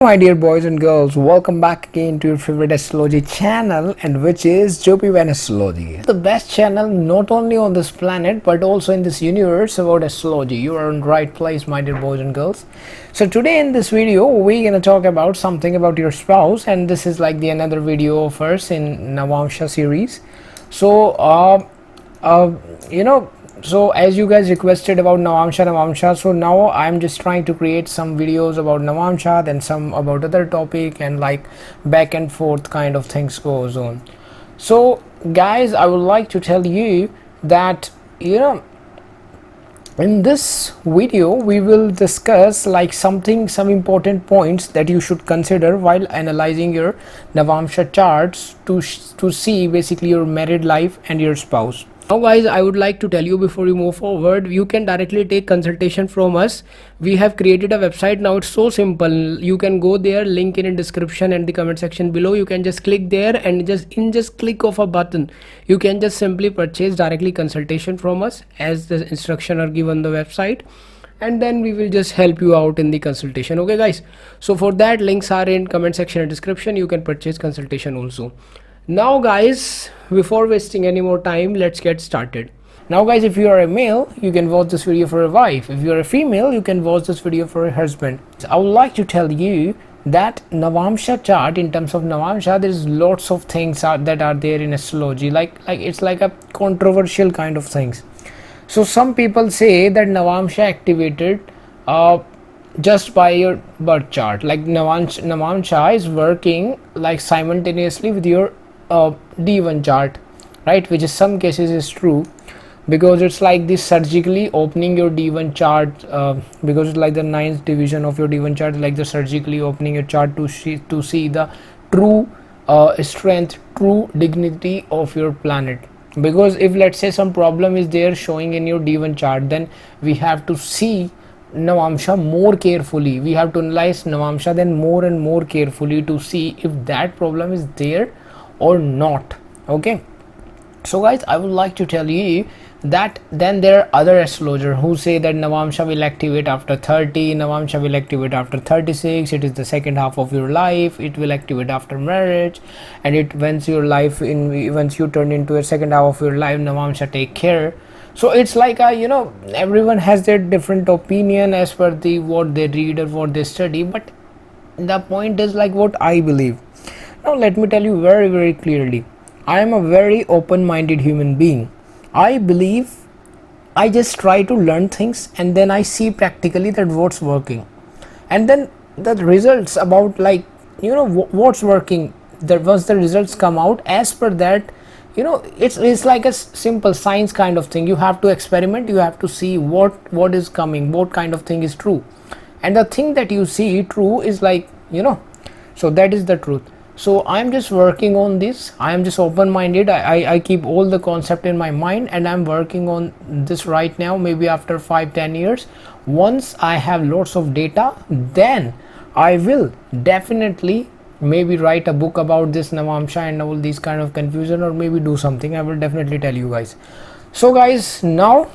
My dear boys and girls, welcome back again to your favorite astrology channel, and which is JupiVen Astrology, the best channel not only on this planet but also in this universe about astrology. You are in the right place, my dear boys and girls. So today in this video we're gonna talk about something about your spouse, and this is like the another video of ours in Navamsha series. So so as you guys requested about Navamsa, so now I'm just trying to create some videos about Navamsa, then some about other topic, and like back and forth kind of things goes on. So guys, I would like to tell you that in this video we will discuss like some important points that you should consider while analyzing your Navamsa charts to see basically your married life and your spouse. Now guys, I would like to tell you before we move forward, you can directly take consultation from us. We have created a website now. It's so simple. You can go there, link in description and the comment section below. You can just click there, and just click of a button you can just simply purchase directly consultation from us as the instruction are given on the website, and then we will just help you out in the consultation. Okay guys, so for that, links are in comment section and description. You can purchase consultation also. Now guys, before wasting any more time, let's get started. Now guys, if you are a male, you can watch this video for a wife. If you are a female, you can watch this video for a husband. I would like to tell you that Navamsa chart, in terms of Navamsa, there is lots of things that are there in astrology, like it's like a controversial kind of things. So some people say that Navamsa activated just by your birth chart, like Navamsa is working like simultaneously with your D1 chart, right? Which in some cases is true, because it's like this surgically opening your D1 chart, because it's like the ninth division of your D1 chart, like the surgically opening your chart to see the true strength, true dignity of your planet. Because if let's say some problem is there showing in your D1 chart, then we have to see Navamsa more carefully. We have to analyze Navamsa then more and more carefully to see if that problem is there or not. Okay, so guys, I would like to tell you that then there are other astrologers who say that Navamsa will activate after 30, Navamsa will activate after 36, it is the second half of your life, it will activate after marriage, and it once you turn into a second half of your life, Navamsa take care. So it's like everyone has their different opinion as per the what they read or what they study, but the point is like what I believe. Now let me tell you very, very clearly, I am a very open-minded human being. I believe I just try to learn things, and then I see practically that what's working, and then the results about what's working, that once the results come out as per that, it's like a simple science kind of thing. You have to experiment, you have to see what is coming, what kind of thing is true, and the thing that you see true is so that is the truth. So I'm just working on this. I am just open-minded. I keep all the concept in my mind, and I'm working on this right now. Maybe after 5-10 years, once I have lots of data, then I will definitely maybe write a book about this Navamsa and all these kind of confusion, or maybe do something. I will definitely tell you guys. So guys, now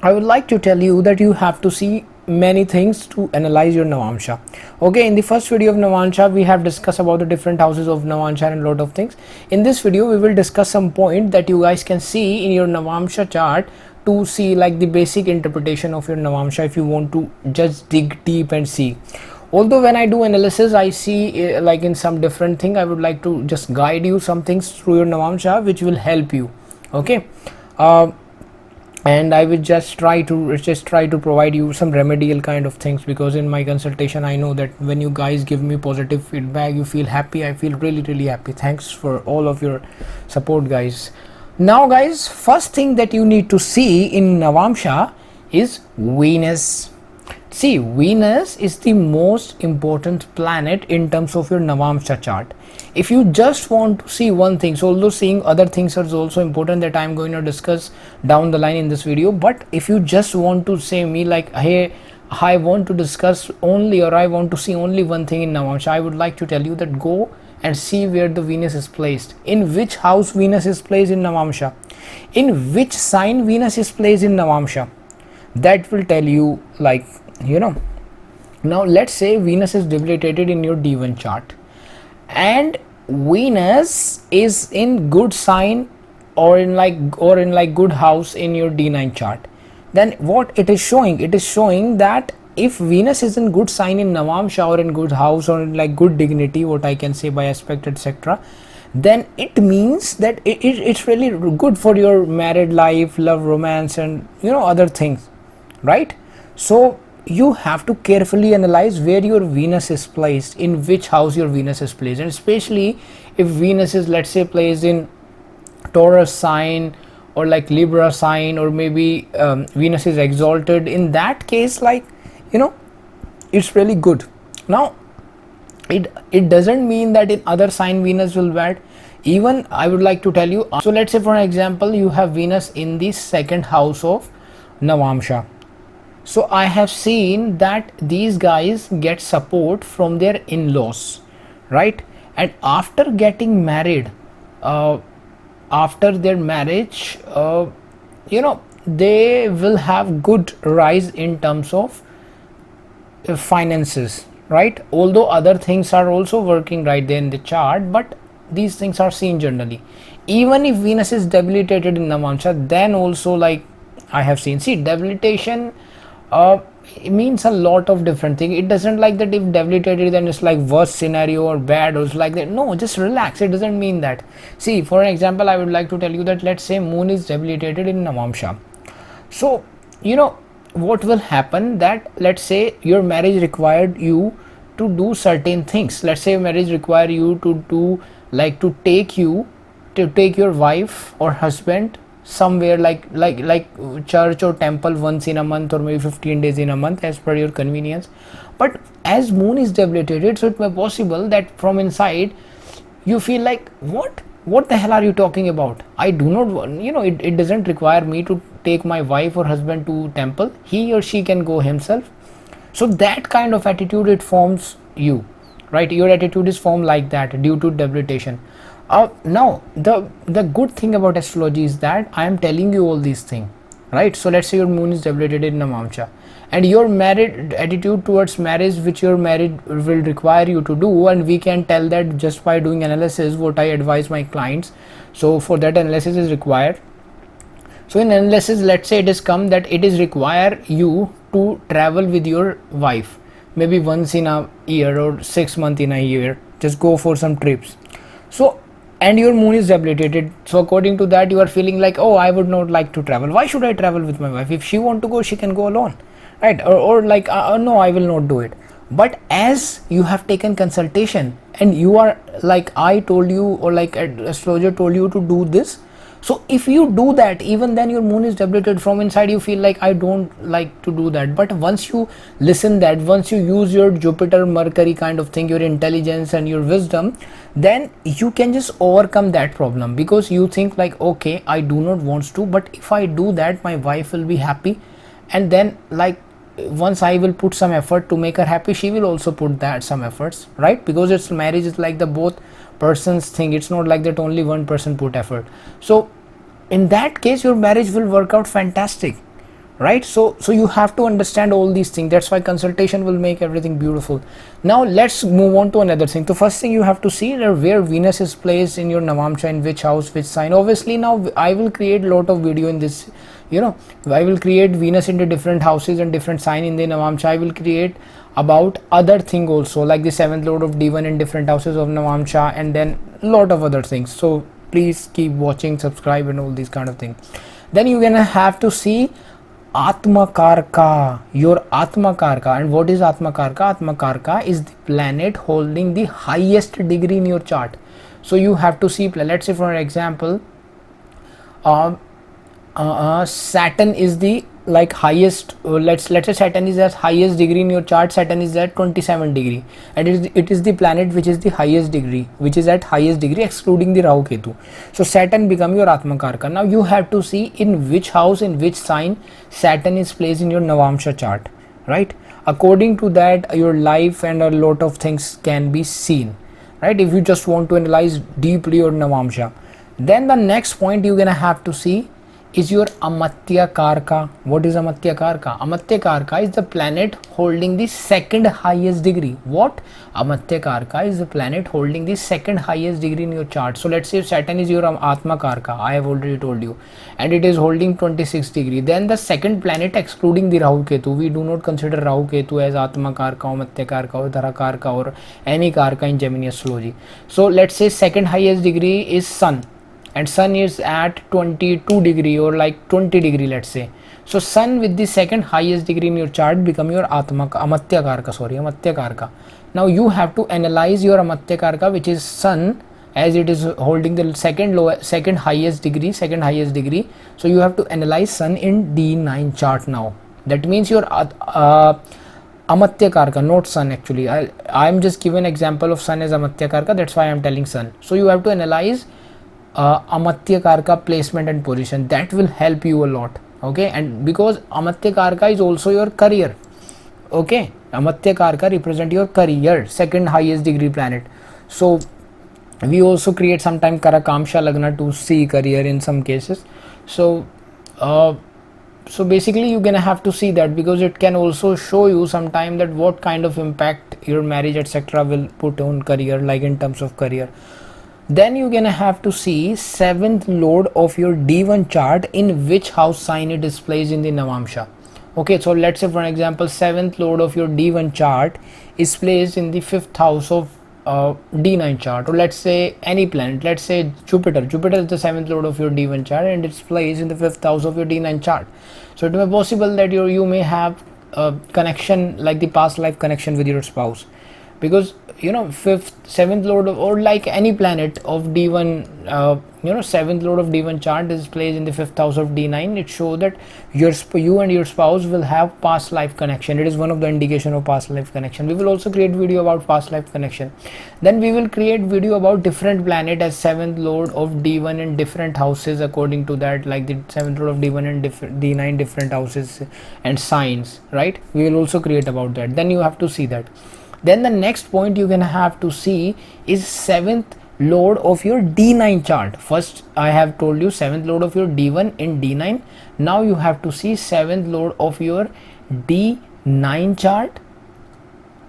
I would like to tell you that you have to see many things to analyze your Navamsa. Okay, in the first video of Navamsa, we have discussed about the different houses of Navamsa and a lot of things. In this video, we will discuss some point that you guys can see in your Navamsa chart to see like the basic interpretation of your Navamsa, if you want to just dig deep and see. Although when I do analysis, I see like in some different thing, I would like to just guide you some things through your Navamsa which will help you. Okay, and I will just try to provide you some remedial kind of things, because in my consultation I know that when you guys give me positive feedback, you feel happy. I feel really, really happy. Thanks for all of your support, guys. Now guys, first thing that you need to see in Navamsa is Venus. See, Venus is the most important planet in terms of your Navamsa chart. If you just want to see one thing, so although seeing other things is also important that I'm going to discuss down the line in this video, but if you just want to say me like, hey, I want to discuss only, or I want to see only one thing in Navamsa, I would like to tell you that go and see where the Venus is placed, in which house Venus is placed in Navamsa, in which sign Venus is placed in Navamsa. That will tell you Now let's say Venus is debilitated in your D1 chart, and Venus is in good sign or in like good house in your D9 chart. Then what it is showing? It is showing that if Venus is in good sign in Navamsha or in good house or in like good dignity, what I can say by aspect etc., then it means that it's really good for your married life, love, romance, and other things, right? So you have to carefully analyze where your Venus is placed, in which house your Venus is placed, and especially if Venus is, let's say, placed in Taurus sign or like Libra sign, or maybe Venus is exalted. In that case, like it's really good. Now it doesn't mean that in other sign Venus will bad. Even I would like to tell you, so let's say for an example you have Venus in the second house of Navamsha. So I have seen that these guys get support from their in-laws, right? And after getting married, after their marriage, they will have good rise in terms of finances, right? Although other things are also working right there in the chart, but these things are seen generally. Even if Venus is debilitated in Navamsa, then also, like I have seen, see, debilitation it means a lot of different things. It doesn't like that if debilitated then it's like worst scenario or bad or it's like that. No, just relax. It doesn't mean that. See, for an example, I would like to tell you that let's say moon is debilitated in Navamsha. So what will happen, that let's say your marriage required you to do certain things. Let's say your marriage require you to do, like to take your wife or husband somewhere like church or temple once in a month, or maybe 15 days in a month, as per your convenience. But as moon is debilitated, so it may possible that from inside you feel like, what the hell are you talking about? I do not want, it doesn't require me to take my wife or husband to temple. He or she can go himself. So that kind of attitude, it forms you, right? Your attitude is formed like that due to debilitation. Now the good thing about astrology is that I am telling you all these things, right? So let's say your moon is debilitated in Navamsha, and your married attitude towards marriage, which your marriage will require you to do, and we can tell that just by doing analysis, what I advise my clients. So for that, analysis is required. So in analysis, let's say it is come that it is require you to travel with your wife maybe once in a year or 6 months in a year, just go for some trips. So, and your moon is debilitated, so according to that you are feeling like, oh, I would not like to travel. Why should I travel with my wife? If she want to go, she can go alone, right? Or like no, I will not do it. But as you have taken consultation and you are like I told you, or like astrologer told you to do this, so if you do that, even then your moon is debilitated, from inside you feel like I don't like to do that. But once you listen that, once you use your Jupiter Mercury kind of thing, your intelligence and your wisdom, then you can just overcome that problem, because you think like, okay, I do not want to, but if I do that, my wife will be happy, and then like once I will put some effort to make her happy, she will also put that some efforts, right? Because it's marriage is like the both person's thing. It's not like that only one person put effort. So in that case your marriage will work out fantastic, right? So you have to understand all these things. That's why consultation will make everything beautiful. Now let's move on to another thing. The first thing you have to see that where Venus is placed in your Navamsa, in which house, which sign. Obviously now I will create a lot of video in this, I will create Venus into different houses and different sign in the Navamsa. I will create about other thing also, like the 7th lord of D1 in different houses of Navamsa, and then a lot of other things. So please keep watching, subscribe, and all these kind of things. Then you're gonna have to see Atmakarka, your Atmakarka. And what is Atmakarka? Atmakarka is the planet holding the highest degree in your chart. So you have to see, let's say for example, Saturn is the like highest, let's say Saturn is at highest degree in your chart. Saturn is at 27 degree, and it is the planet which is the highest degree, which is at highest degree excluding the Rahu Ketu. So Saturn become your Atmakarka. Now you have to see in which house, in which sign Saturn is placed in your Navamsa chart, right? According to that your life and a lot of things can be seen, right? If you just want to analyze deeply your Navamsa. Then the next point you're gonna have to see is your Amatyakarka. What is Amatyakarka? Amatyakarka is the planet holding the second highest degree. What? Amatyakarka is the planet holding the second highest degree in your chart. So let's say Saturn is your Atmakarka, I have already told you, and it is holding 26 degree. Then the second planet excluding the Rahu Ketu, we do not consider Rahu Ketu as Atmakarka or Amatyakarka or Dharakarka or any Karka in Gemini astrology. So let's say second highest degree is Sun, and Sun is at 22 degree or like 20 degree, let's say. So Sun with the second highest degree in your chart become your Amatyakarka. Now you have to analyze your Amatyakarka, which is Sun, as it is holding the second highest degree. So you have to analyze Sun in D9 chart now. That means your Amatyakarka, not Sun actually. I am just giving example of Sun as Amatyakarka, that's why I am telling Sun. So you have to analyze Amatyakarka placement and position. That will help you a lot. Okay, and because Amatyakarka is also your career. Okay, Amatyakarka represent your career, second highest degree planet. So we also create sometime Karakamsha Lagna to see career in some cases. So so basically you're gonna have to see that, because it can also show you sometime that what kind of impact your marriage etc will put on career, like in terms of career. Then you're gonna have to see 7th lord of your D1 chart, in which house sign it is placed in the Navamsha. Okay, so let's say for example 7th lord of your D1 chart is placed in the 5th house of D9 chart, or let's say any planet, let's say Jupiter is the 7th lord of your D1 chart and it's placed in the 5th house of your D9 chart. So it may be possible that you may have a connection like the past life connection with your spouse, because you know 7th lord of, or like any planet of D1, 7th lord of D1 chart is placed in the 5th house of D9. It shows that you and your spouse will have past life connection. It is one of the indication of past life connection. We will also create video about past life connection. Then we will create video about different planet as 7th lord of D1 in different houses, according to that, like the 7th lord of D1 and D9 different houses and signs, right? We will also create about that. Then you have to see that. Then the next point you're gonna have to see is 7th lord of your D9 chart. First I have told you 7th lord of your D1 in D9. Now you have to see 7th lord of your D9 chart.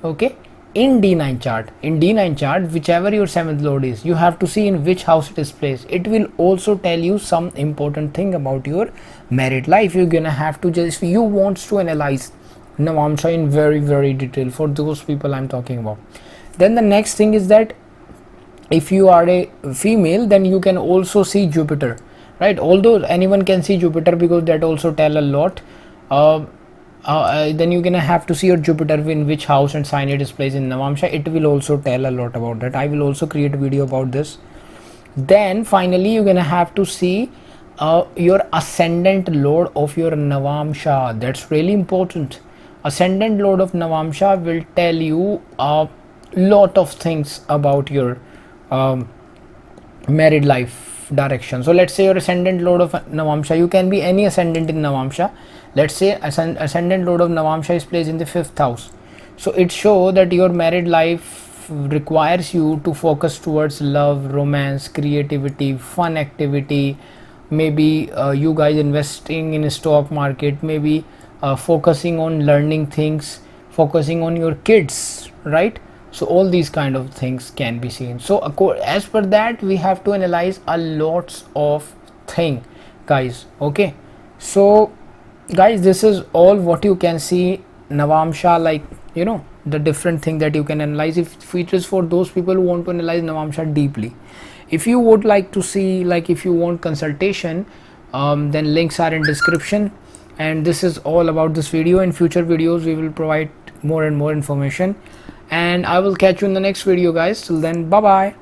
Okay, in D9 chart. In D9 chart, whichever your 7th lord is, you have to see in which house it is placed. It will also tell you some important thing about your married life. You're gonna have to just, if you want to analyze Navamsa in very detail, for those people I'm talking about. Then the next thing is that if you are a female, then you can also see Jupiter, right? Although anyone can see Jupiter, because that also tell a lot. Then you're gonna have to see your Jupiter in which house and sign it is placed in Navamsa. It will also tell a lot about that. I will also create a video about this. Then finally you're gonna have to see your ascendant lord of your Navamsa. That's really important. Ascendant lord of Navamsa will tell you a lot of things about your married life direction. So let's say your ascendant lord of Navamsa, you can be any ascendant in Navamsa. Let's say ascendant lord of Navamsa is placed in the 5th house. So it shows that your married life requires you to focus towards love, romance, creativity, fun activity, maybe you guys investing in a stock market, maybe focusing on learning things, focusing on your kids, right? So all these kind of things can be seen. So as per that, we have to analyze a lots of thing, guys. Okay, so guys, this is all what you can see Navamsa, like the different thing that you can analyze. If it is for those people who want to analyze Navamsa deeply. If you would like to see, like if you want consultation, then links are in description. And this is all about this video. In future videos we will provide more and more information, and I will catch you in the next video, guys. Till then, bye bye.